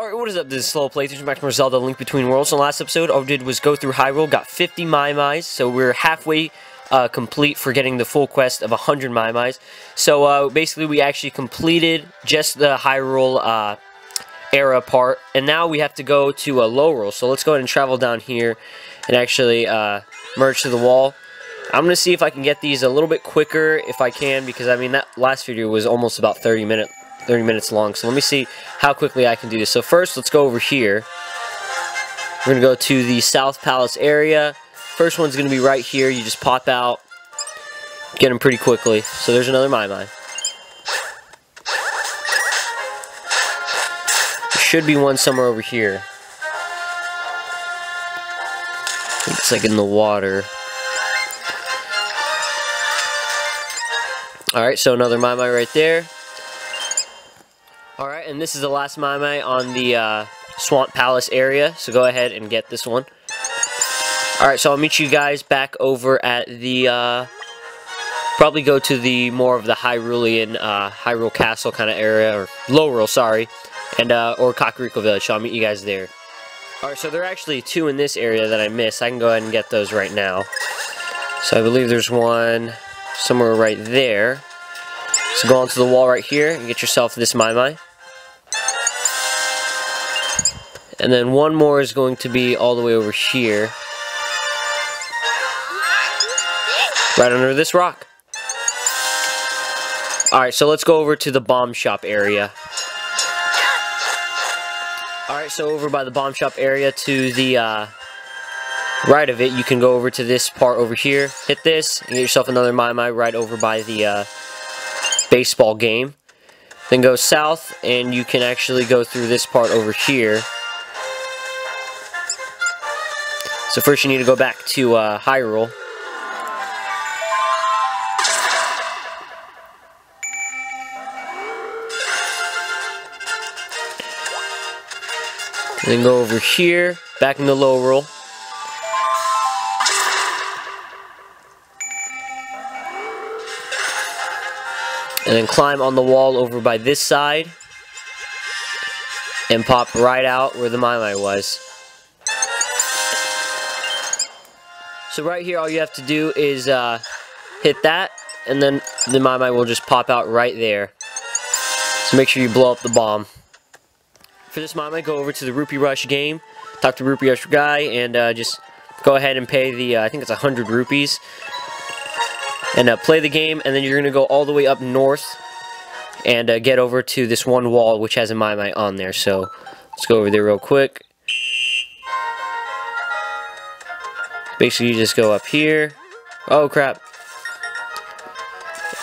Alright, what is up? This is Slow Playthrough back from Zelda Link Between Worlds. In the last episode, all we did was go through Hyrule, got 50 Maiamais, so we're halfway complete for getting the full quest of 100 Maiamais. So basically we actually completed just the Hyrule era part, and now we have to go to Lorule. So let's go ahead and travel down here and actually merge to the wall. I'm going to see if I can get these a little bit quicker if I can, because I mean that last video was almost about 30 minutes long. So let me see how quickly I can do this. So first, let's go over here. We're going to go to the South Palace area. First one's going to be right here. You just pop out, get them pretty quickly. So there's another Maiamai. There should be one somewhere over here. It's like in the water. Alright, so another Maiamai right there. Alright, and this is the last Maiamai on the Swamp Palace area, so go ahead and get this one. Alright, so I'll meet you guys back over at the, probably go to the more of the Hyrulean, Hyrule Castle kind of area, or Lorule, sorry, and, or Kakariko Village, so I'll meet you guys there. Alright, so there are actually two in this area that I missed. I can go ahead and get those right now. So I believe there's one somewhere right there. So go onto the wall right here and get yourself this Maiamai. And then one more is going to be all the way over here. Right under this rock. Alright, so let's go over to the bomb shop area. Alright, so over by the bomb shop area to the right of it, you can go over to this part over here. Hit this and get yourself another Maiamai right over by the baseball game. Then go south and you can actually go through this part over here. So first you need to go back to Hyrule. And then go over here, back into Lorule. And then climb on the wall over by this side. And pop right out where the Maiamai was. So right here, all you have to do is hit that, and then the Maiamai will just pop out right there. So make sure you blow up the bomb. For this Maiamai, go over to the Rupee Rush game, talk to Rupee Rush guy, and just go ahead and pay the, I think it's 100 rupees. And play the game, and then you're going to go all the way up north and get over to this one wall which has a Maiamai on there. So let's go over there real quick. Basically, you just go up here. Oh, crap.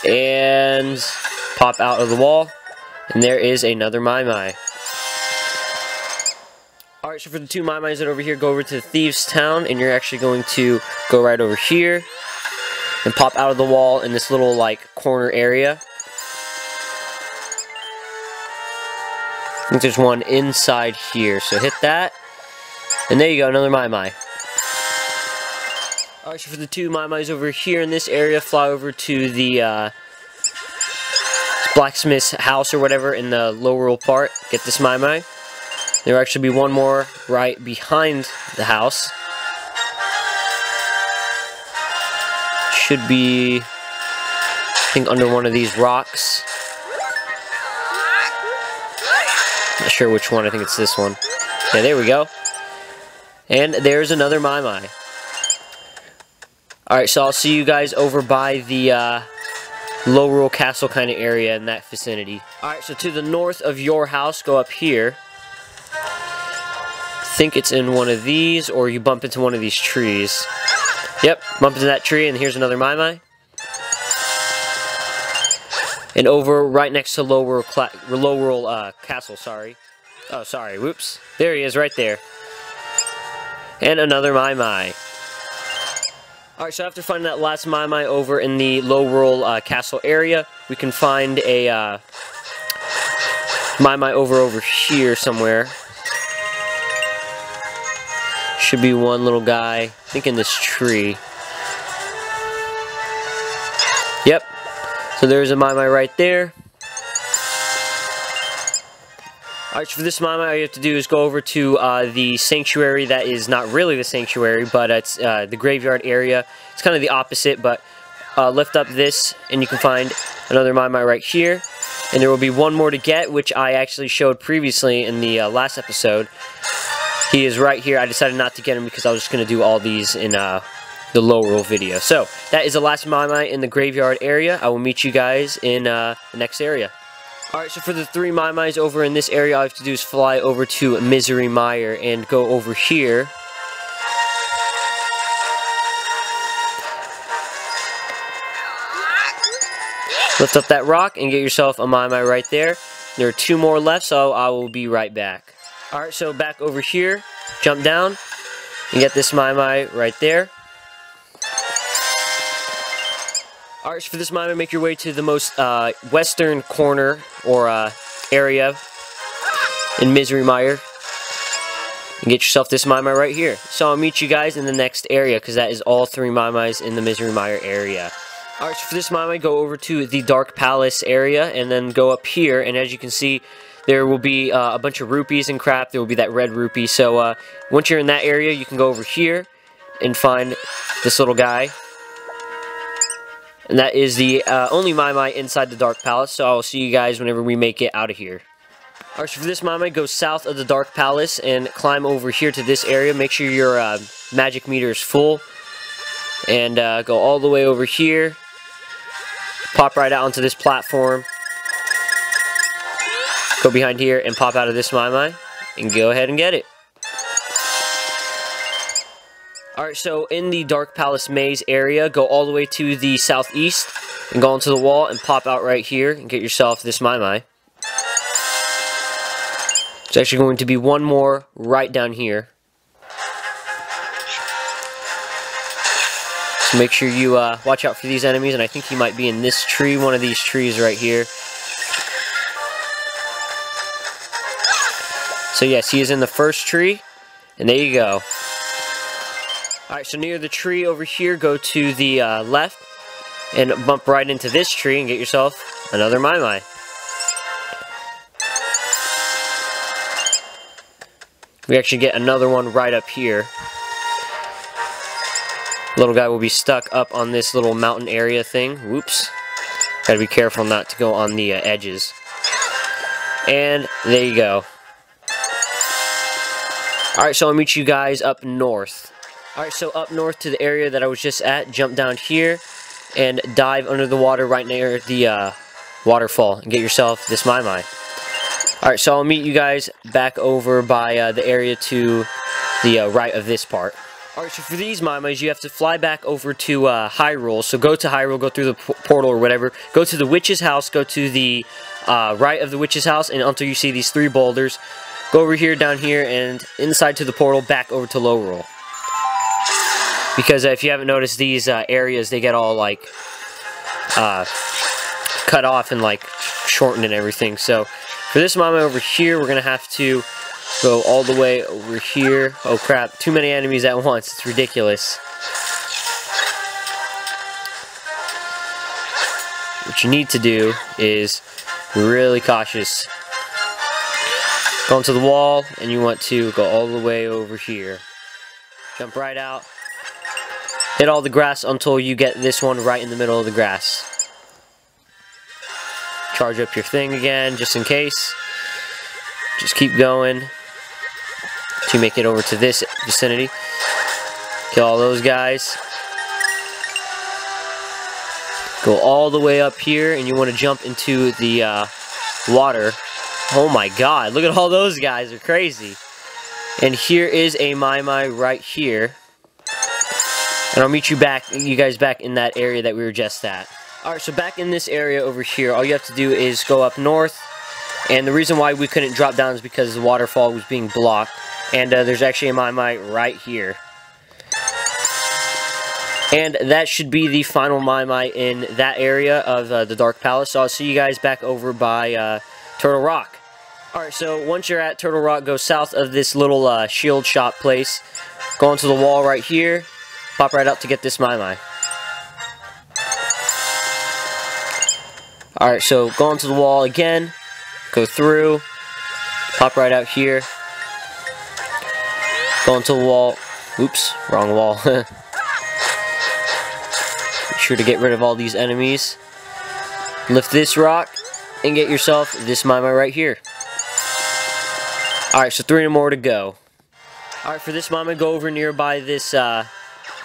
And pop out of the wall. And there is another Maiamai. Alright, so for the two Maiamais that are over here, go over to the Thieves' Town. And you're actually going to go right over here. And pop out of the wall in this little, like, corner area. I think there's one inside here. So hit that. And there you go, another Maiamai. Alright, so for the two Maiamais over here in this area, fly over to the blacksmith's house or whatever in the Lorule part. Get this Maiamai. There will actually be one more right behind the house. Should be, I think, under one of these rocks. Not sure which one. I think it's this one. Yeah, there we go. And there's another Maiamai. Alright, so I'll see you guys over by the Lorule Castle kind of area in that vicinity. Alright, so to the north of your house, go up here. I think it's in one of these, or you bump into one of these trees. Yep, bump into that tree, and here's another Maiamai. And over right next to Lorule Castle, sorry. Oh, sorry, whoops. There he is, right there. And another Maiamai. Alright, so after finding that last Maiamai over in the Lorule Castle area, we can find a Maiamai over here somewhere. Should be one little guy, I think in this tree. Yep, so there's a Maiamai right there. Alright, so for this Maiamai, all you have to do is go over to the sanctuary that is not really the sanctuary, but it's the graveyard area. It's kind of the opposite, but lift up this, and you can find another Maiamai right here. And there will be one more to get, which I actually showed previously in the last episode. He is right here. I decided not to get him because I was just going to do all these in the Lorule video. So, that is the last Maiamai in the graveyard area. I will meet you guys in the next area. Alright, so for the 3 Maiamais over in this area, all I have to do is fly over to Misery Mire and go over here. Lift up that rock and get yourself a Maiamai right there. There are 2 more left, so I will be right back. Alright, so back over here, jump down, and get this Maiamai right there. Alright, so for this Maiamai, make your way to the most western corner or area in Misery Mire and get yourself this Maiamai right here. So I'll meet you guys in the next area because that is all 3 Maiamais in the Misery Mire area. Alright, so for this Maiamai, go over to the Dark Palace area and then go up here, and as you can see, there will be a bunch of rupees and crap. There will be that red rupee. So once you're in that area, you can go over here and find this little guy. And that is the only Maiamai inside the Dark Palace, so I will see you guys whenever we make it out of here. Alright, so for this Maiamai, go south of the Dark Palace and climb over here to this area. Make sure your magic meter is full. And go all the way over here. Pop right out onto this platform. Go behind here and pop out of this Maiamai. And go ahead and get it. Alright, so in the Dark Palace Maze area, go all the way to the southeast and go onto the wall and pop out right here and get yourself this Maiamai. There's actually going to be one more right down here. So make sure you watch out for these enemies, and I think he might be in this tree, one of these trees right here. So yes, he is in the first tree, and there you go. Alright, so near the tree over here, go to the left and bump right into this tree and get yourself another Maiamai. We actually get another one right up here. Little guy will be stuck up on this little mountain area thing. Whoops. Gotta be careful not to go on the edges. And there you go. Alright, so I'll meet you guys up north. Alright, so up north to the area that I was just at, jump down here and dive under the water right near the waterfall and get yourself this Maiamai. Alright, so I'll meet you guys back over by the area to the right of this part. Alright, so for these Maiamais, you have to fly back over to Hyrule. So go to Hyrule, go through the portal or whatever, go to the witch's house, go to the right of the witch's house, and until you see these 3 boulders, go over here, down here, and inside to the portal, back over to Lorule. Because if you haven't noticed, these areas, they get all, like, cut off and, like, shortened and everything. So, for this Maiamai over here, we're going to have to go all the way over here. Oh, crap. Too many enemies at once. It's ridiculous. What you need to do is be really cautious. Go onto the wall, and you want to go all the way over here. Jump right out. Hit all the grass until you get this one right in the middle of the grass. Charge up your thing again, just in case. Just keep going to make it over to this vicinity. Kill all those guys. Go all the way up here, and you want to jump into the water. Oh my god, look at all those guys, they're crazy. And here is a Maiamai right here. And I'll meet you guys back in that area that we were just at. Alright, so back in this area over here, all you have to do is go up north. And the reason why we couldn't drop down is because the waterfall was being blocked. And there's actually a Maiamai right here. And that should be the final Maiamai in that area of the Dark Palace. So I'll see you guys back over by Turtle Rock. Alright, so once you're at Turtle Rock, go south of this little shield shop place. Go onto the wall right here. Pop right up to get this Maiamai. Alright, so go onto the wall again. Go through. Pop right out here. Go into the wall. Oops, wrong wall. Be sure to get rid of all these enemies. Lift this rock and get yourself this Maiamai right here. Alright, so 3 more to go. Alright, for this Maiamai, go over nearby this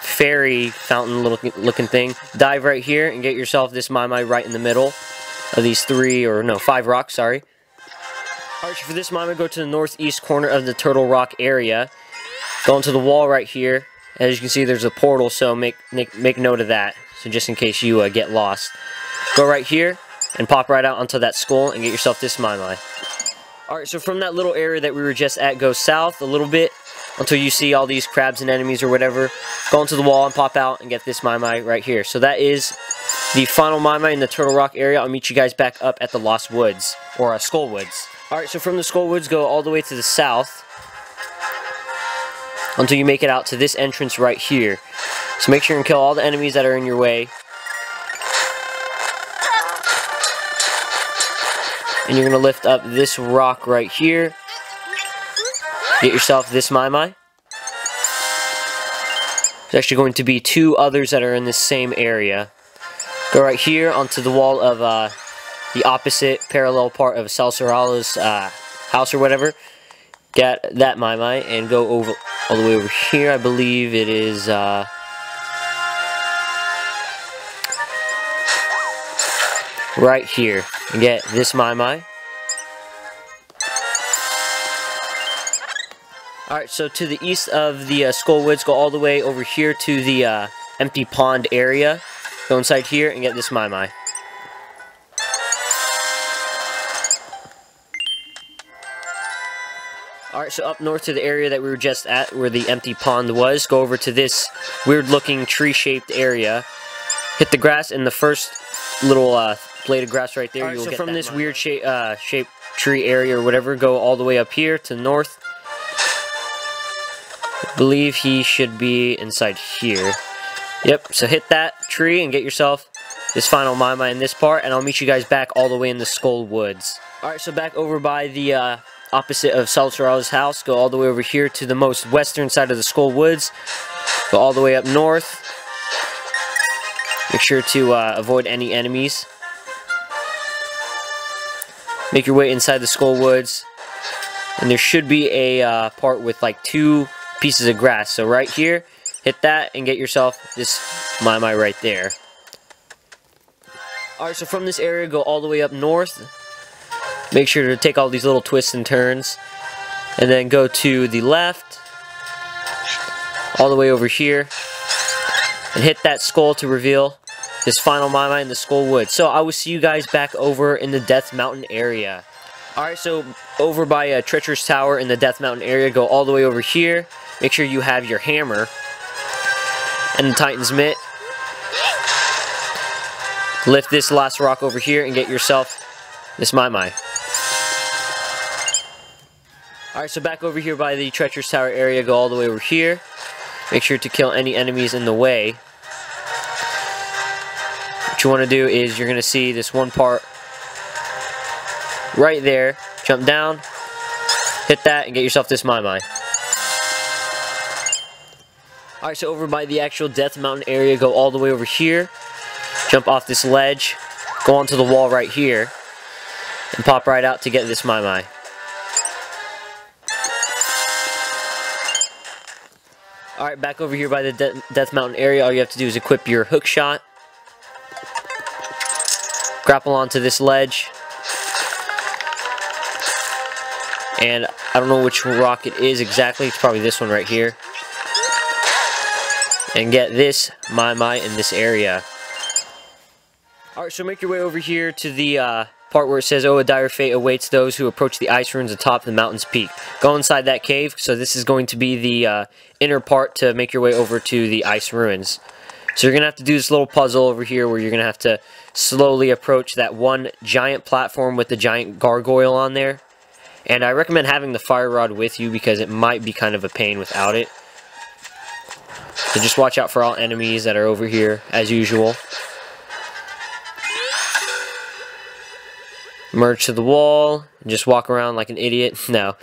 fairy fountain looking thing. Dive right here and get yourself this Maiamai right in the middle of these 5 rocks, sorry. Alright, so for this Maiamai, go to the northeast corner of the Turtle Rock area. Go into the wall right here. As you can see, there's a portal, so make note of that. So just in case you get lost. Go right here and pop right out onto that skull and get yourself this Maiamai. Alright, so from that little area that we were just at, go south a little bit until you see all these crabs and enemies or whatever. Go into the wall and pop out and get this Maiamai right here. So that is the final Maiamai in the Turtle Rock area. I'll meet you guys back up at the Lost Woods, or Skull Woods. Alright, so from the Skull Woods, go all the way to the south until you make it out to this entrance right here. So make sure and kill all the enemies that are in your way. And you're going to lift up this rock right here. Get yourself this Maiamai. There's actually going to be 2 others that are in this same area. Go right here onto the wall of the opposite parallel part of Salsarala's house or whatever. Get that Maiamai and go over all the way over here. I believe it is right here. And get this Maiamai. Alright, so to the east of the Skull Woods, go all the way over here to the empty pond area. Go inside here and get this Maiamai. Alright, so up north to the area that we were just at, where the empty pond was, go over to this weird-looking tree-shaped area. Hit the grass, and the first little blade of grass right there, right, you'll get from this weird shaped tree area or whatever, go all the way up here to the north. I believe he should be inside here. Yep, so hit that tree and get yourself this final Maiamai in this part, and I'll meet you guys back all the way in the Skull Woods. Alright, so back over by the opposite of Salsarala's house, go all the way over here to the most western side of the Skull Woods. Go all the way up north. Make sure to avoid any enemies. Make your way inside the Skull Woods. And there should be a part with like 2 pieces of grass. So right here, hit that and get yourself this Maiamai right there. Alright, so from this area, go all the way up north. Make sure to take all these little twists and turns. And then go to the left. All the way over here. And hit that skull to reveal this final Maiamai in the Skull Woods. So I will see you guys back over in the Death Mountain area. Alright, so over by Treacherous Tower in the Death Mountain area, go all the way over here. Make sure you have your hammer and the Titan's Mitt. Lift this last rock over here and get yourself this Maiamai. Alright, so back over here by the Treacherous Tower area, go all the way over here. Make sure to kill any enemies in the way. What you want to do is you're going to see this one part right there. Jump down, hit that, and get yourself this Maiamai. Alright, so over by the actual Death Mountain area, go all the way over here. Jump off this ledge, go onto the wall right here, and pop right out to get this Maiamai. Alright, back over here by the Death Mountain area, all you have to do is equip your hook shot. Grapple onto this ledge. And I don't know which rock it is exactly, it's probably this one right here. And get this Maiamai in this area. Alright, so make your way over here to the part where it says, "Oh, a dire fate awaits those who approach the ice ruins atop the mountain's peak." Go inside that cave, so this is going to be the inner part to make your way over to the ice ruins. So you're going to have to do this little puzzle over here where you're going to have to slowly approach that one giant platform with the giant gargoyle on there. And I recommend having the fire rod with you because it might be kind of a pain without it. So just watch out for all enemies that are over here, as usual. merge to the wall, and just walk around like an idiot. No,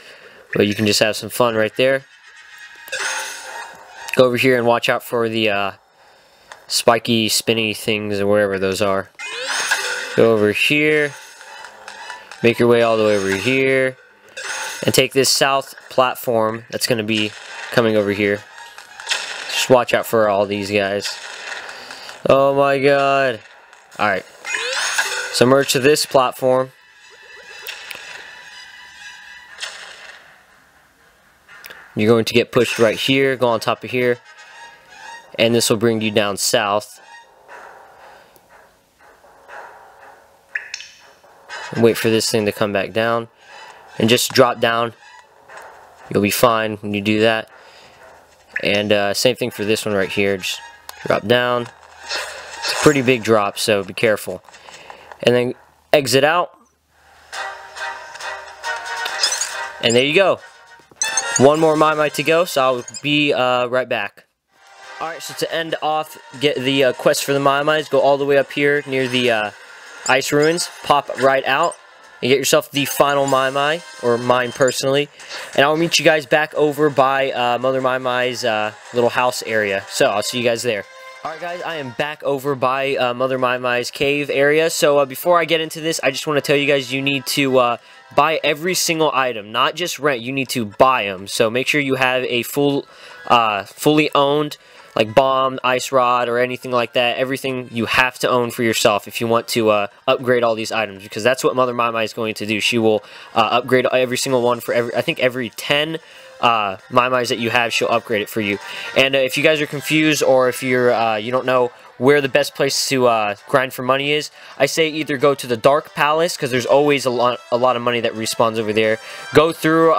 but you can just have some fun right there. Go over here and watch out for the spiky, spinny things or wherever those are. Go over here, make your way all the way over here, and take this south platform that's going to be coming over here. Just watch out for all these guys. Oh my god. Alright. So merge to this platform. You're going to get pushed right here, go on top of here, and this will bring you down south. And wait for this thing to come back down, and just drop down. You'll be fine when you do that. And same thing for this one right here, just drop down. It's a pretty big drop, so be careful. And then exit out. And there you go. One more Maiamai to go, so I'll be right back. Alright, so to end off, get the quest for the Maiamais, go all the way up here near the ice ruins, pop right out, and get yourself the final Maiamai, or mine personally. And I'll meet you guys back over by Mother Maiamai's little house area. So, I'll see you guys there. Alright guys, I am back over by Mother Maiamai's cave area. So before I get into this, I just want to tell you guys you need to buy every single item, not just rent. You need to buy them. So make sure you have a fully owned, like bomb, ice rod, or anything like that. Everything you have to own for yourself if you want to upgrade all these items, because that's what Mother Maiamai is going to do. She will upgrade every single one for I think every 10 Maiamais that you have, she'll upgrade it for you. And if you guys are confused, or if you're you don't know where the best place to grind for money is, I say either go to the Dark Palace, because there's always a lot of money that respawns over there. Go through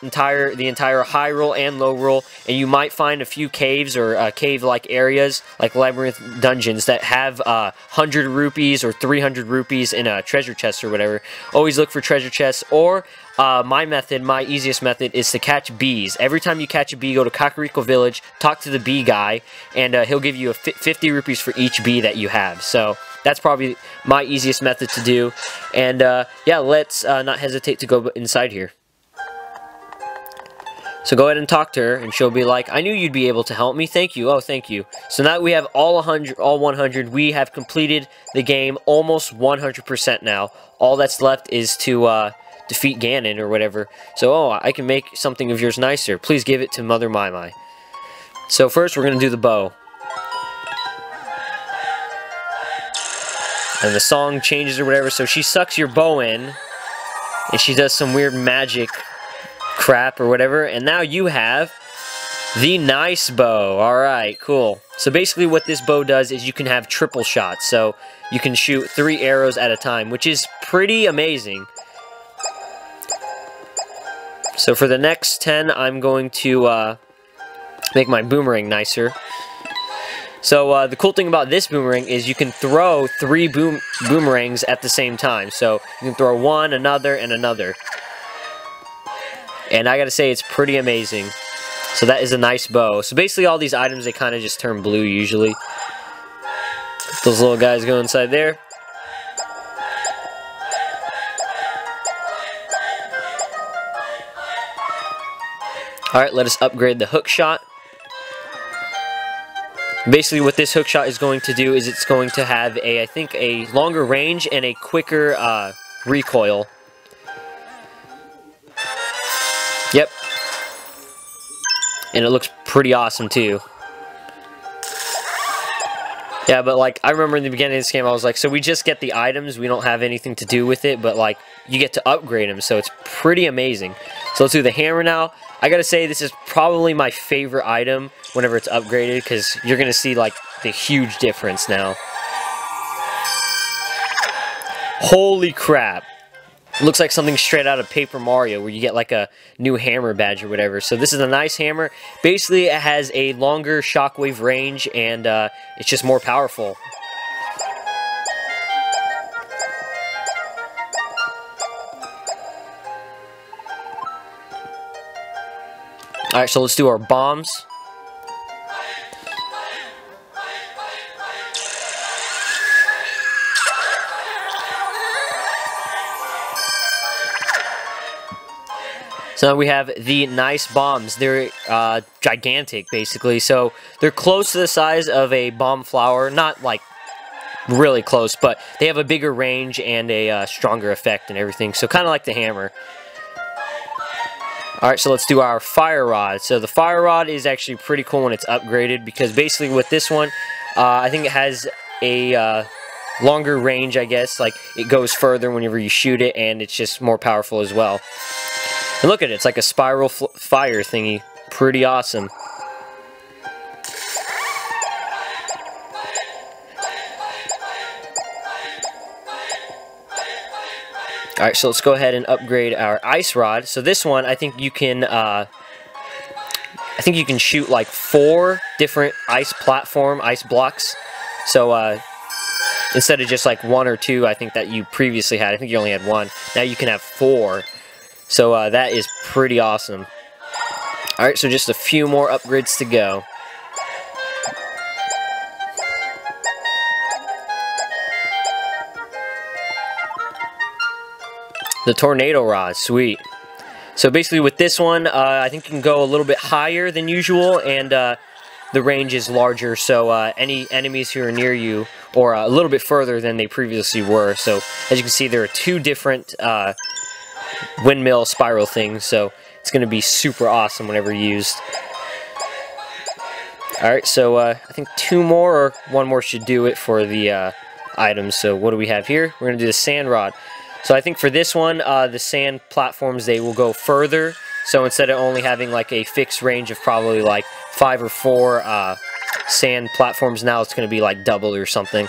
the entire Hyrule and Lorule, and you might find a few caves or cave-like areas, like labyrinth dungeons, that have 100 rupees or 300 rupees in a treasure chest or whatever. Always look for treasure chests. Or my easiest method is to catch bees. Every time you catch a bee, go to Kakariko Village, talk to the bee guy, and he'll give you 50 rupees for each bee that you have. So that's probably my easiest method to do. And yeah, let's not hesitate to go inside here. So go ahead and talk to her, and she'll be like, I knew you'd be able to help me. Thank you. Oh, thank you. So now we have all 100. We have completed the game almost 100% now. All that's left is to defeat Ganon or whatever. So, oh, I can make something of yours nicer. Please give it to Mother Maiamai. So first, we're going to do the bow. And the song changes or whatever. So she sucks your bow in, and she does some weird magic crap or whatever, and now you have the nice bow. Alright, cool. So basically what this bow does is you can have triple shots, so you can shoot 3 arrows at a time, which is pretty amazing. So for the next 10, I'm going to make my boomerang nicer. So the cool thing about this boomerang is you can throw 3 boomerangs at the same time. So you can throw one, another, and another. And I gotta say, it's pretty amazing. So that is a nice bow. So basically all these items, they kind of just turn blue usually. Those little guys go inside there. Alright, let us upgrade the hook shot. Basically what this hook shot is going to do is it's going to have I think a longer range and a quicker recoil. Yep. And it looks pretty awesome too. Yeah, but like, I remember in the beginning of this game, I was like, so we just get the items, we don't have anything to do with it, but like, you get to upgrade them, so it's pretty amazing. So let's do the hammer now. I gotta say, this is probably my favorite item whenever it's upgraded, because you're gonna see like the huge difference now. Holy crap. It looks like something straight out of Paper Mario, where you get like a new hammer badge or whatever. So this is a nice hammer. Basically, it has a longer shockwave range, and it's just more powerful. Alright, so let's do our bombs. So now we have the nice bombs. They're gigantic, basically. So they're close to the size of a bomb flower. Not like really close, but they have a bigger range and a stronger effect and everything. So kind of like the hammer. Alright, so let's do our fire rod. So the fire rod is actually pretty cool when it's upgraded, because basically with this one, I think it has a longer range, I guess. Like, it goes further whenever you shoot it, and it's just more powerful as well. And look at it, it's like a spiral fire thingy. Pretty awesome. Alright, so let's go ahead and upgrade our ice rod. So this one, I think you can shoot like 4 different ice blocks. So instead of just like 1 or 2, I think that you previously had. I think you only had 1. Now you can have 4. So that is pretty awesome. Alright, so just a few more upgrades to go. The tornado rod, sweet. So basically with this one, I think you can go a little bit higher than usual, and the range is larger, so any enemies who are near you, or a little bit further than they previously were. So as you can see, there are 2 different windmill spiral things, so it's going to be super awesome whenever used. Alright, so I think 2 more, or 1 more should do it for the items. So what do we have here? We're going to do the sand rod. So I think for this one, the sand platforms, they will go further. So instead of only having like a fixed range of probably like 5 or 4 sand platforms, now it's going to be like double or something.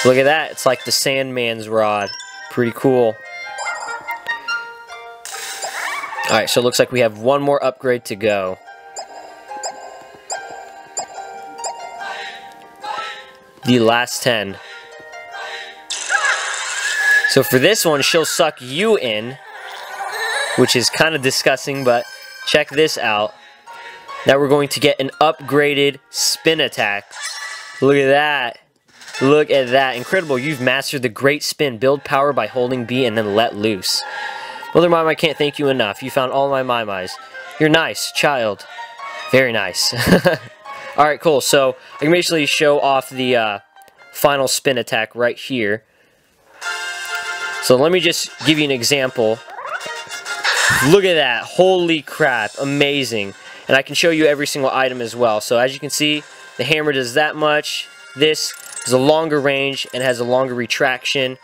Look at that. It's like the Sandman's rod. Pretty cool. Alright, so it looks like we have 1 more upgrade to go. The last 10. So for this one, she'll suck you in, which is kind of disgusting, but check this out. Now we're going to get an upgraded spin attack. Look at that. Look at that. Incredible. You've mastered the great spin. Build power by holding B and then let loose. Mother Maiamai can't thank you enough. You found all my Maiamais. You're nice, child. Very nice. Alright, cool. So I can basically show off the final spin attack right here. So let me just give you an example. Look at that. Holy crap. Amazing. And I can show you every single item as well. So as you can see, the hammer does that much. This is a longer range and has a longer retraction.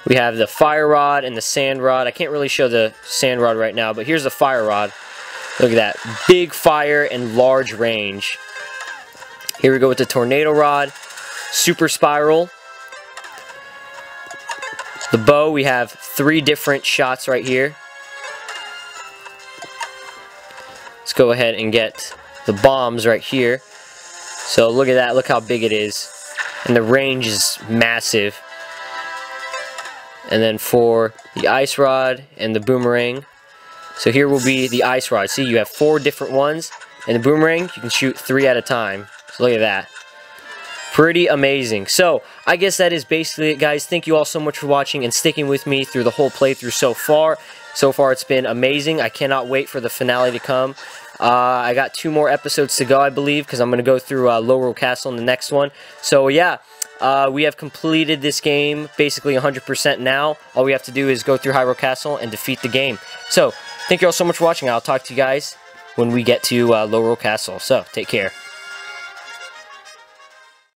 We have the fire rod and the sand rod. I can't really show the sand rod right now, but here's the fire rod. Look at that. Big fire and large range. Here we go with the tornado rod. Super spiral. The bow, we have 3 different shots right here. Let's go ahead and get the bombs right here. So look at that, look how big it is. And the range is massive. And then for the ice rod and the boomerang. So here will be the ice rod. See, you have 4 different ones. And the boomerang, you can shoot 3 at a time. So look at that. Pretty amazing. So, I guess that is basically it, guys. Thank you all so much for watching and sticking with me through the whole playthrough so far. So far, it's been amazing. I cannot wait for the finale to come. I got 2 more episodes to go, I believe, because I'm going to go through Lorule Castle in the next one. So, yeah, we have completed this game basically 100% now. All we have to do is go through Hyrule Castle and defeat the game. So, thank you all so much for watching. I'll talk to you guys when we get to Lorule Castle. So, take care.